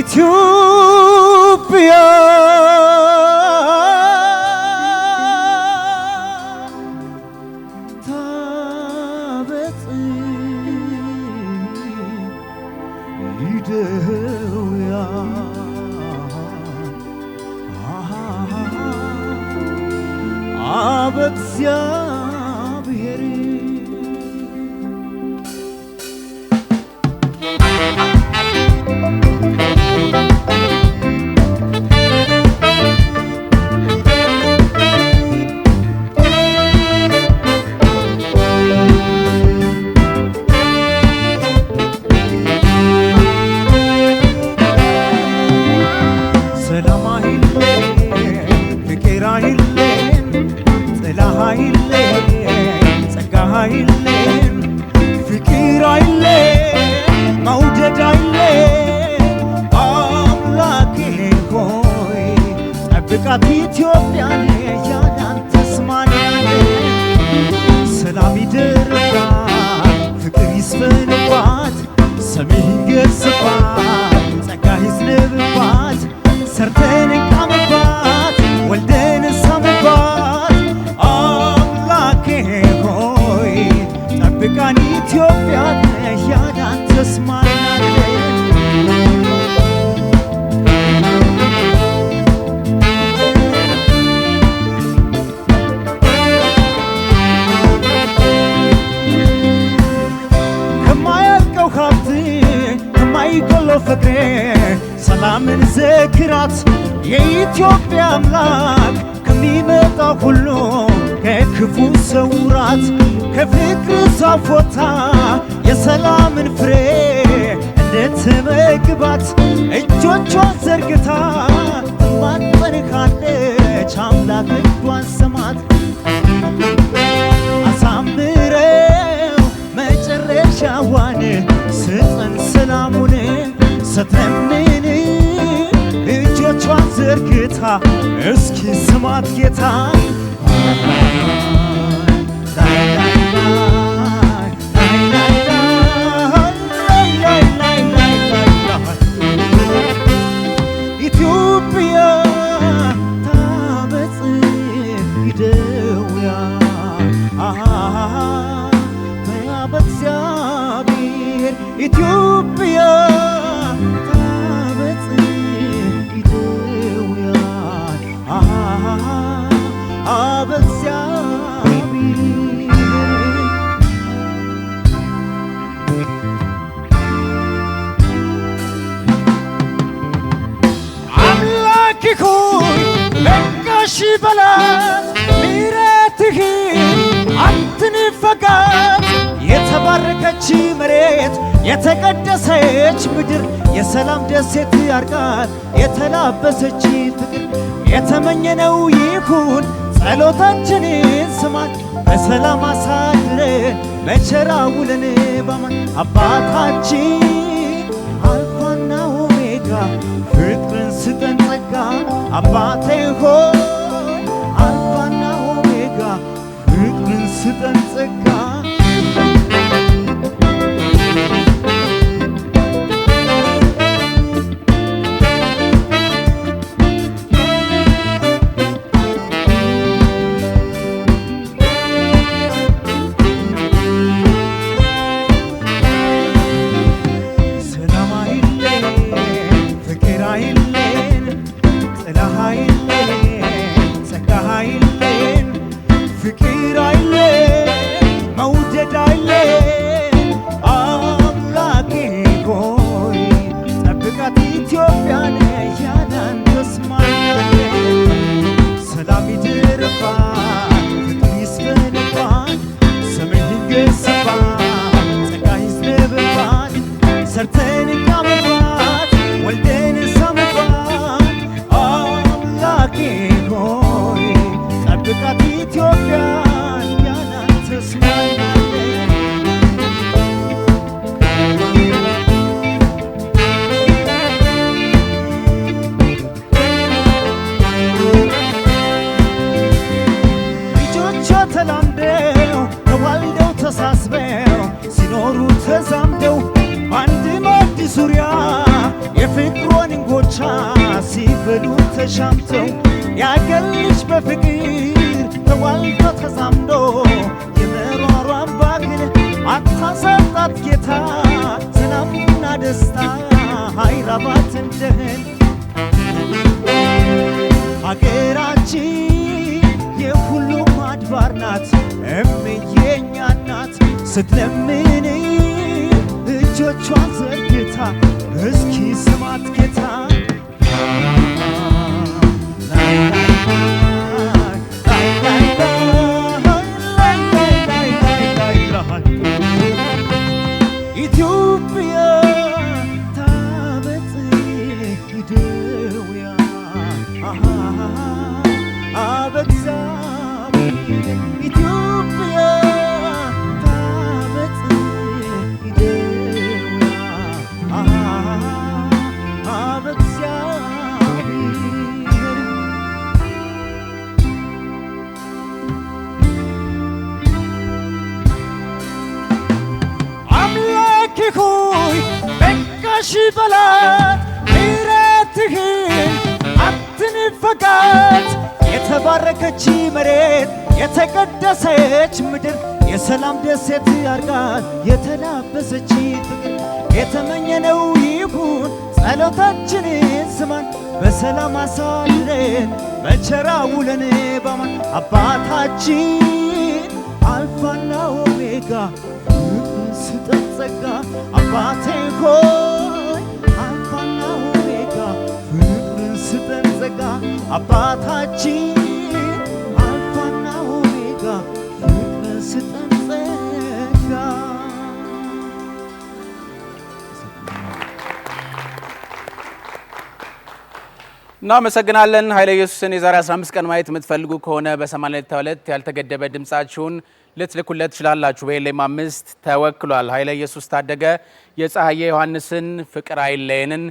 ኢትዮጵያ ታበጽ ሊደውያ በእግዚአብሔር ሰላም አይለኝ ፍቅር አይለኝ ጥላ አይለኝ ጸጋ አይለኝ ፍቅር አይለኝ መውደድ አይለኝ አምላኬ ሆይ ጠብቃት ኢትዮጵያን ያላንተስ ማን አለ ሰላም ይደርባት ፍቅር ይስፈንባት ሰሜን ይገስባት ጸጋ ይዝነብባት ሰርተን እንቃምባት ወልደን እንሳምባት አምላኬ ሆይ ጠብቃን ኢትዮጵያን ያላንተስ ማን አለ ከማያልቀው ሀብት ከማይጎለው ፍቅሬ ሰላምን ዘክራት የኢትዮጵያ አምላክ ከሚመጣ ሁሉ ከክፉ ሰውራት ከፍቅር ሳፎታ የሰላምን ፍሬ እንድትመግባት እጆቿን ዘርግታ ማትበርካለች አምላክ እጇን ስማት አሳምረው መጨረሻዋን ስጠን ሰላሙን ስትለምን እጆቿን ዘርግታ እስኪ ስማት ጌታ ኢትዮጵያ ታበጽ ይደውያ በእግዚአብሔር ኢትዮጵያ አምላክ ሆይ በቃሽ በላት ምሕረትህን አትንፈጋት የተባረከች መሬት የተቀደሰች ምድር የሰላም ደሴት ያርጋት የተላበሰች ፍቅር የተመኘነው ይሁን ጸሎታችንን ስማት በሰላም አሳድረን በቸር አውለን በማን አባታችን አልፋና ኦሜጋ ፍቅርን ስጠን ጸጋ አባቴ ሆይ አልፋና ኦሜጋ ፍቅርን ስጠን ጸጋ ብቻ ሲበሉ ተሻምተው ያገር ልጅ በፍቅር ተዋልዶ ተዛምዶ የመሯሯን ባግል አታሳጣት ጌታ ሰላምና ደስታ አይራባት እንደህን ሀገራችን የሁሉም አድባር ናት እምዬኛ ናት ስትለምን እጆቿን ዘርግታ እስኪ ስማት ጌታ ኢትዮጵያ ታበጽሕ እደዊያ አበዛብህ ኢትዮጵያ ታበጽሕ እደዊያ አበዛብህ አምላኬ ሆይ በቃሽ በላት ምሕረትህን አትንፈጋት የተባረከች መሬት የተቀደሰች ምድር የሰላም ደሴት አርጋት የተላበሰች ፍቅር የተመኘነው ይሁን ጸሎታችንን ስማን በሰላም አሳድረን በቸር አውለን ባማን አባታችን አልፋና ኦሜጋ ስጠን ጸጋ አባቴ ሆይ አልፋና ኦሜጋ ፍቅርን ስጠን ጸጋ አባታችን አልፋና ኦሜጋ ፍቅርን ስጠን ጸጋ እናመሰግናለን ኃይለ ኢየሱስን የዛሬ 15 ቀን ማየት የምትፈልጉ ከሆነ በ82 ያልተገደበ ድምጻችሁን ልትልኩለት ትችላላችሁ። በኤሌም 5 ተወክሏል። ኃይለ ኢየሱስ ታደገ የፀሐዬ ዮሐንስን ፍቅር አይለየንን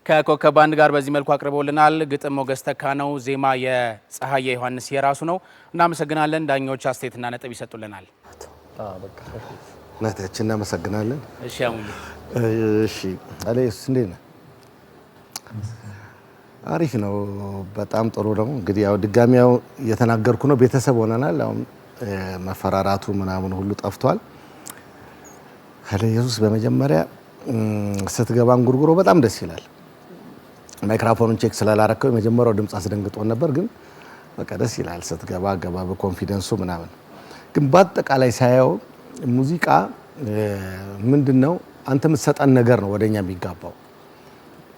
ከኮከብ ባንድ ጋር በዚህ መልኩ አቅርቦልናል። ግጥም ሞገስ ተካ ነው። ዜማ የፀሐዬ ዮሐንስ የራሱ ነው። እናመሰግናለን። ዳኞች አስተያየትና ነጥብ ይሰጡልናል። እናታችን እናመሰግናለን። እሺ አሙኝ እሺ ኃይለ ኢየሱስ እንዴት ነህ? አሪፍ ነው። በጣም ጥሩ ነው። እንግዲህ ያው ድጋሚ ያው እየተናገርኩ ነው። ቤተሰብ ሆነናል። አሁን መፈራራቱ ምናምን ሁሉ ጠፍቷል። ኃይለ ኢየሱስ በመጀመሪያ ስትገባ እንጉርጉሮ በጣም ደስ ይላል። ማይክሮፎኑን ቼክ ስላላረከው የመጀመሪያው ድምጽ አስደንግጦን ነበር፣ ግን በቃ ደስ ይላል ስትገባ ገባ በኮንፊደንሱ ምናምን። ግን በአጠቃላይ ሳየው ሙዚቃ ምንድነው አንተ የምትሰጠን ነገር ነው ወደኛ የሚጋባው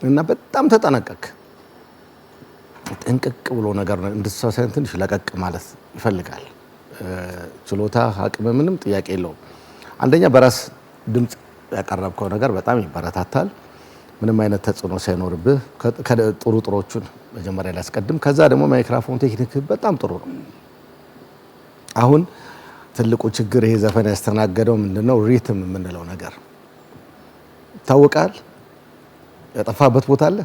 እና በጣም ተጠነቀቅ ጥንቅቅ ብሎ ነገር ነው እንድትሰሳን ትንሽ ለቀቅ ማለት ይፈልጋል። ችሎታ አቅም ምንም ጥያቄ የለውም። አንደኛ በራስ ድምጽ ያቀረብከው ነገር በጣም ይበረታታል። ምንም አይነት ተጽዕኖ ሳይኖርብህ ከጥሩ ጥሮቹን መጀመሪያ ላይ አስቀድም። ከዛ ደግሞ ማይክሮፎን ቴክኒክ በጣም ጥሩ ነው። አሁን ትልቁ ችግር ይሄ ዘፈን ያስተናገደው ምንድነው ሪትም የምንለው ነገር ታውቃል። ያጠፋበት ቦታ አለ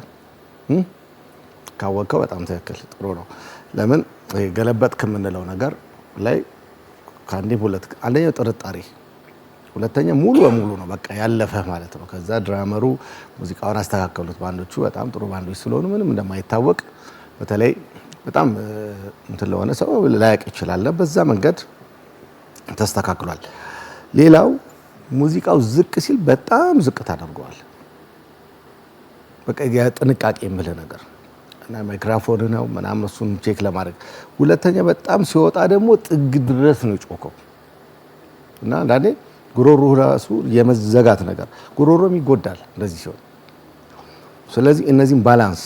ካወቀው በጣም ትክክል ጥሩ ነው። ለምን ገለበጥክ የምንለው ነገር ላይ ካንዲ ሁለት አንደኛው ጥርጣሬ፣ ሁለተኛ ሙሉ በሙሉ ነው በቃ ያለፈ ማለት ነው። ከዛ ድራመሩ ሙዚቃውን አስተካከሉት። ባንዶቹ በጣም ጥሩ ባንዶች ስለሆኑ ምንም እንደማይታወቅ በተለይ በጣም እንትን ለሆነ ሰው ላያቅ ይችላል። በዛ መንገድ ተስተካክሏል። ሌላው ሙዚቃው ዝቅ ሲል በጣም ዝቅ ታደርገዋል። በቃ ጥንቃቄ የምልህ ነገር እና ማይክሮፎን ነው ምናምን እሱን ቼክ ለማድረግ። ሁለተኛ በጣም ሲወጣ ደግሞ ጥግ ድረስ ነው ጮከው እና አንዳንዴ ጉሮሮ ራሱ የመዘጋት ነገር ጉሮሮም ይጎዳል እንደዚህ ሲሆን። ስለዚህ እነዚህን ባላንስ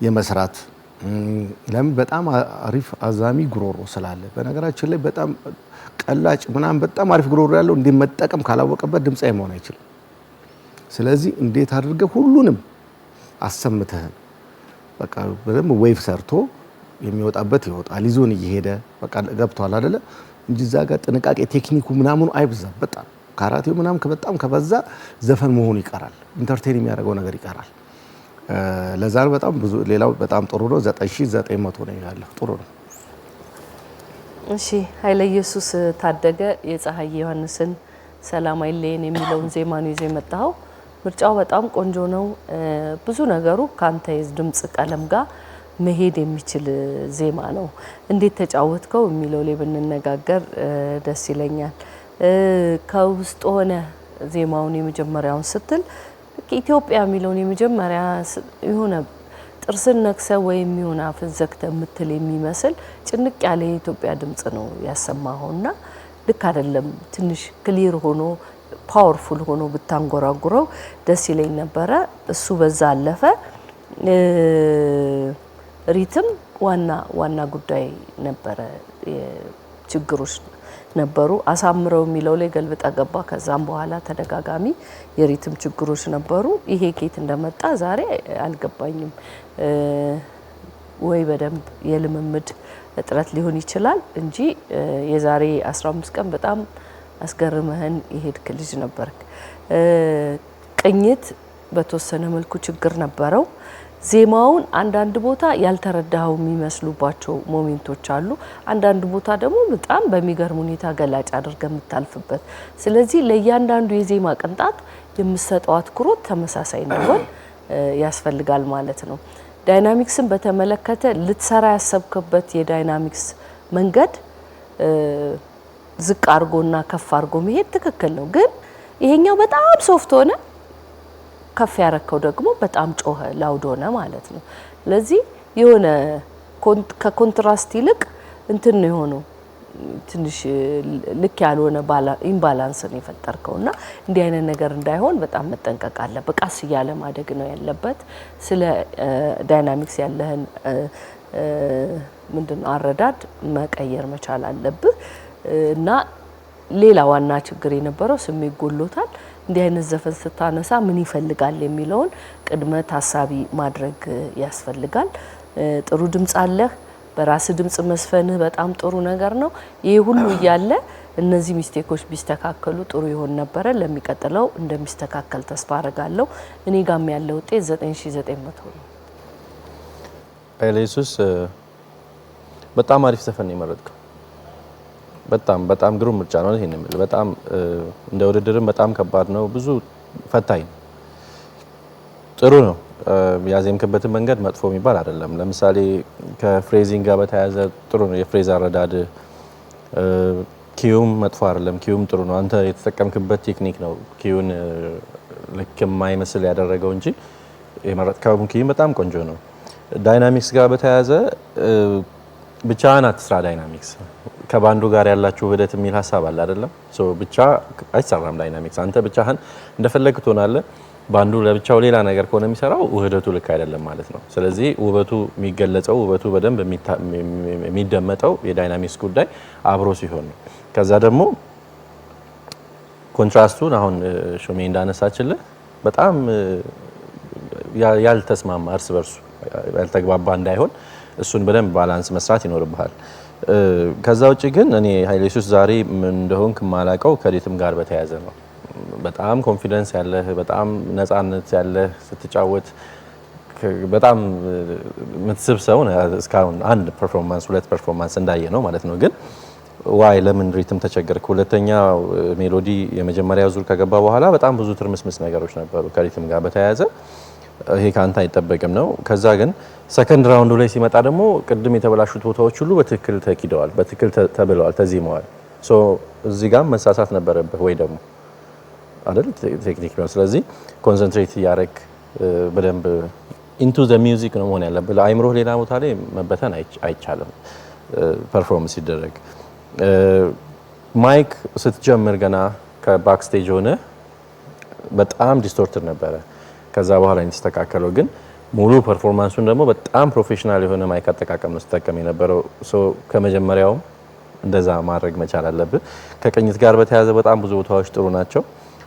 የመስራት ለምን በጣም አሪፍ አዛሚ ጉሮሮ ስላለ በነገራችን ላይ በጣም ቀላጭ ምናምን በጣም አሪፍ ጉሮሮ ያለው እንደመጠቀም ካላወቀበት ድምጻዊ መሆን አይችልም። ስለዚህ እንዴት አድርገህ ሁሉንም አሰምተህ በቃ በደንብ ዌቭ ሰርቶ የሚወጣበት ይወጣል። ይዞን እየሄደ በቃ ገብቷል አይደለ እንጂ እዛ ጋር ጥንቃቄ ቴክኒኩ ምናምኑ አይብዛ። በጣም ካራቴው ምናምን በጣም ከበዛ ዘፈን መሆኑ ይቀራል። ኢንተርቴይን የሚያደርገው ነገር ይቀራል። ለዛ በጣም ብዙ ሌላው በጣም ጥሩ ነው። 9900 ነው ያለው ጥሩ ነው። እሺ ኃይለ ኢየሱስ ታደገ የፀሐዬ ዮሐንስን ሰላም አይለየን የሚለውን ዜማ ነው ይዘህ የመጣኸው። ምርጫው በጣም ቆንጆ ነው። ብዙ ነገሩ ካንተ ድምጽ ቀለም ጋር መሄድ የሚችል ዜማ ነው። እንዴት ተጫወትከው የሚለው ላይ ብንነጋገር ደስ ይለኛል። ከውስጥ ሆነ ዜማውን የመጀመሪያውን ስትል ኢትዮጵያ የሚለውን የመጀመሪያ የሆነ ጥርስን ነክሰ ወይም የሆነ አፍን ዘግተ የምትል የሚመስል ጭንቅ ያለ የኢትዮጵያ ድምጽ ነው ያሰማኸውና ልክ አይደለም። ትንሽ ክሊር ሆኖ ፓወርፉል ሆኖ ብታንጎራጉረው ደስ ይለኝ ነበረ። እሱ በዛ አለፈ። ሪትም ዋና ጉዳይ ነበረ። ችግሮች ነበሩ። አሳምረው የሚለው ላይ ገልብጣ ገባ። ከዛም በኋላ ተደጋጋሚ የሪትም ችግሮች ነበሩ። ይሄ ኬት እንደመጣ ዛሬ አልገባኝም። ወይ በደንብ የልምምድ እጥረት ሊሆን ይችላል እንጂ የዛሬ 15 ቀን በጣም አስገርመህን የሄድክ ልጅ ነበርክ። ቅኝት በተወሰነ መልኩ ችግር ነበረው። ዜማውን አንዳንድ ቦታ ያልተረዳው የሚመስሉባቸው ሞሜንቶች አሉ። አንዳንድ ቦታ ደግሞ በጣም በሚገርም ሁኔታ ገላጭ አድርገህ የምታልፍበት። ስለዚህ ለእያንዳንዱ የዜማ ቅንጣት የምሰጠው አትኩሮት ተመሳሳይ እንዲሆን ያስፈልጋል ማለት ነው። ዳይናሚክስን በተመለከተ ልትሰራ ያሰብከበት የዳይናሚክስ መንገድ ዝቅ አድርጎና ከፍ አድርጎ መሄድ ትክክል ነው። ግን ይሄኛው በጣም ሶፍት ሆነ፣ ከፍ ያረከው ደግሞ በጣም ጮኸ ላውድ ሆነ ማለት ነው። ስለዚህ የሆነ ከኮንትራስት ይልቅ እንትን ነው የሆነው፣ ትንሽ ልክ ያልሆነ ኢምባላንስ ነው የፈጠርከውና እንዲህ አይነት ነገር እንዳይሆን በጣም መጠንቀቅ አለበት። ቃስ እያለ ማደግ ነው ያለበት። ስለ ዳይናሚክስ ያለህን ምንድነው አረዳድ መቀየር መቻል አለብህ። እና ሌላ ዋና ችግር የነበረው ስሜት ጎሎታል። እንዲህ አይነት ዘፈን ስታነሳ ምን ይፈልጋል የሚለውን ቅድመ ታሳቢ ማድረግ ያስፈልጋል። ጥሩ ድምጽ አለህ፣ በራስ ድምጽ መስፈንህ በጣም ጥሩ ነገር ነው። ይሄ ሁሉ እያለ እነዚህ ሚስቴኮች ቢስተካከሉ ጥሩ ይሆን ነበረ። ለሚቀጥለው እንደሚስተካከል ተስፋ አረጋለሁ። እኔ ጋም ያለው ውጤት 9900 ነው። ኢየሱስ በጣም አሪፍ ዘፈን ነው የመረጥከው። በጣም ግሩም ምርጫ ነው። ይሄን ነው በጣም እንደ ውድድርም በጣም ከባድ ነው። ብዙ ፈታኝ ጥሩ ነው። ያዜምክበትን መንገድ መጥፎ የሚባል አይደለም። ለምሳሌ ከፍሬዚንግ ጋር በተያያዘ ጥሩ ነው። የፍሬዝ አረዳድ ኪዩም መጥፎ አይደለም። ኪዩም ጥሩ ነው። አንተ የተጠቀምክበት ቴክኒክ ነው ኪዩን ልክ የማይመስል ያደረገው እንጂ የመረጥከው ኪዩም በጣም ቆንጆ ነው። ዳይናሚክስ ጋር በተያያዘ ብቻህን አትስራ። ዳይናሚክስ ከባንዱ ጋር ያላችሁ ውህደት የሚል ሀሳብ አለ አይደለም? ሶ ብቻ አይሰራም ዳይናሚክስ። አንተ ብቻህን እንደፈለግህ ትሆናለህ። ባንዱ ለብቻው ሌላ ነገር ከሆነ የሚሰራው ውህደቱ ልክ አይደለም ማለት ነው። ስለዚህ ውበቱ የሚገለጸው ውበቱ በደንብ የሚደመጠው የዳይናሚክስ ጉዳይ አብሮ ሲሆን ነው። ከዛ ደግሞ ኮንትራስቱን አሁን ሾሜ እንዳነሳችልህ በጣም ያልተስማማ እርስ በርሱ ያልተግባባ እንዳይሆን እሱን በደንብ ባላንስ መስራት ይኖርብሃል። ከዛ ውጪ ግን እኔ ኃይለ ኢየሱስ ዛሬ ምን እንደሆንክ ማላቀው ከሪትም ጋር በተያያዘ ነው። በጣም ኮንፊደንስ ያለህ፣ በጣም ነፃነት ያለህ ስትጫወት በጣም የምትስብ ሰው እስካሁን አንድ ፐርፎርማንስ ሁለት ፐርፎርማንስ እንዳየ ነው ማለት ነው። ግን ዋይ ለምን ሪትም ተቸገርክ? ሁለተኛ ሜሎዲ የመጀመሪያው ዙር ከገባ በኋላ በጣም ብዙ ትርምስምስ ነገሮች ነበሩ ከሪትም ጋር በተያያዘ። ይሄ ካንተ አይጠበቅም ነው። ከዛ ግን ሰከንድ ራውንዱ ላይ ሲመጣ ደግሞ ቅድም የተበላሹት ቦታዎች ሁሉ በትክክል ተኪደዋል፣ በትክክል ተብለዋል፣ ተዚመዋል። ሶ እዚህ ጋር መሳሳት ነበረብህ ወይ ደግሞ አይደል? ቴክኒክ ነው። ስለዚህ ኮንሰንትሬት እያደረግ በደንብ ኢንቱ ዘ ሚውዚክ ነው መሆን ያለብህ። አይምሮህ ሌላ ቦታ ላይ መበተን አይቻልም ፐርፎርም ሲደረግ። ማይክ ስትጀምር ገና ከባክስቴጅ ሆነ በጣም ዲስቶርትድ ነበረ። ከዛ በኋላ የተስተካከለው ግን ሙሉ ፐርፎርማንሱን ደግሞ በጣም ፕሮፌሽናል የሆነ ማይክ አጠቃቀም ነው ስትጠቀም የነበረው። ሶ ከመጀመሪያውም እንደዛ ማድረግ መቻል አለብህ። ከቅኝት ጋር በተያያዘ በጣም ብዙ ቦታዎች ጥሩ ናቸው።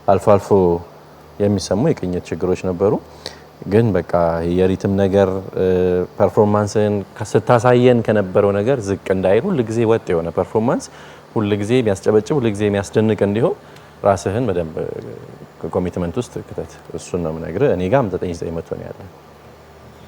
አልፎ አልፎ የሚሰሙ የቅኝት ችግሮች ነበሩ። ግን በቃ የሪትም ነገር ፐርፎርማንስን ስታሳየን ከነበረው ነገር ዝቅ እንዳይል ሁሉ ጊዜ ወጥ የሆነ ፐርፎርማንስ ሁሉ ጊዜ የሚያስጨበጭብ ሁሉ ጊዜ የሚያስደንቅ እንዲሆን ራስህን በደንብ ኮሚትመንት ውስጥ ክተት። እሱን ነው የምነግርህ። እኔ ጋም 9900 ነው ያለው።